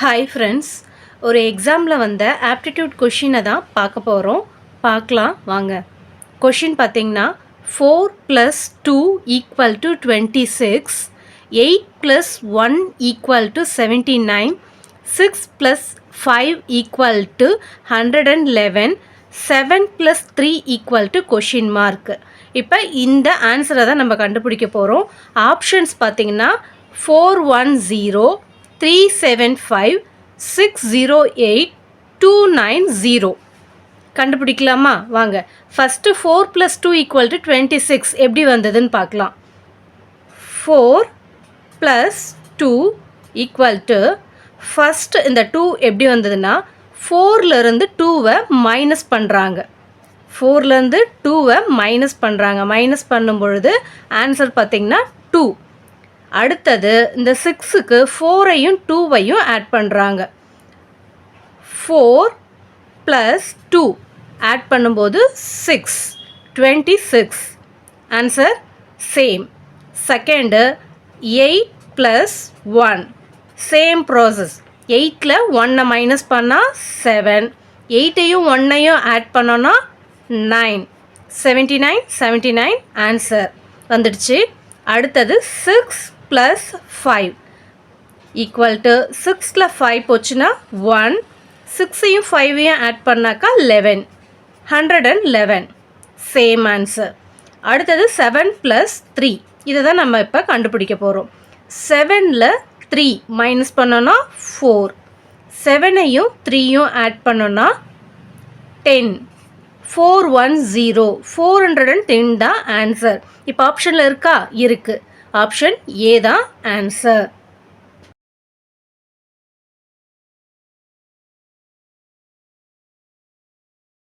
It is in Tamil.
ஹாய் ஃப்ரெண்ட்ஸ், ஒரு எக்ஸாமில் வந்த ஆப்டிடியூட் கொஷினை தான் பார்க்க போகிறோம். பார்க்கலாம் வாங்க. கொஷின் பார்த்தீங்கன்னா 4 + 2 = 26, 8 + 1 = 79, 6 + 5 = 111, 7 + 3 = கொஷின் மார்க். இப்போ இந்த ஆன்சரை தான் நம்ம கண்டுபிடிக்க போகிறோம். ஆப்ஷன்ஸ் பார்த்தீங்கன்னா 410, 375, 608, 290. கண்டுபிடிக்கலாமா வாங்க. ஃபஸ்ட்டு 4 + 2 = 26 எப்படி வந்ததுன்னு பார்க்கலாம். 4 + 2 = ஃபஸ்ட்டு இந்த 2 எப்படி வந்ததுன்னா 4லேருந்து 2வை மைனஸ் பண்ணுறாங்க. 4லேருந்து 2வை மைனஸ் பண்ணுறாங்க. மைனஸ் பண்ணும் பொழுது ஆன்சர் பார்த்திங்கன்னா 2. அடுத்தது இந்த 6க்கு 4ஐயும் 2வையும் ஆட் பண்ணுறாங்க. 4 + 2 ஆட் பண்ணும்போது 6, 26. Answer same. Second 8 + 1 same process. 8ல் 1ஐ மைனஸ் பண்ணால் 7, 8ஐயும் 1ஐயும் ஆட் பண்ணோன்னா 9, 79, 79 ஆன்சர் வந்துடுச்சு. அடுத்தது 6 + 5 = 6ல் 5 போச்சுன்னா 1, 6ஐயும் 5ஐயும் ஆட் பண்ணாக்கா 11, 111 சேம் ஆன்சர். அடுத்தது 7 + 3 இதை தான் நம்ம இப்போ கண்டுபிடிக்க போகிறோம். 7ல் 3 மைனஸ் பண்ணோன்னா 4, 7ஐயும் 3யும் ஆட் பண்ணோன்னா 10, 410, 410 தான் ஆன்சர். இப்போ ஆப்ஷனில் இருக்கா? இருக்குது. ஆப்ஷன் ஏ தான் ஆன்சர்.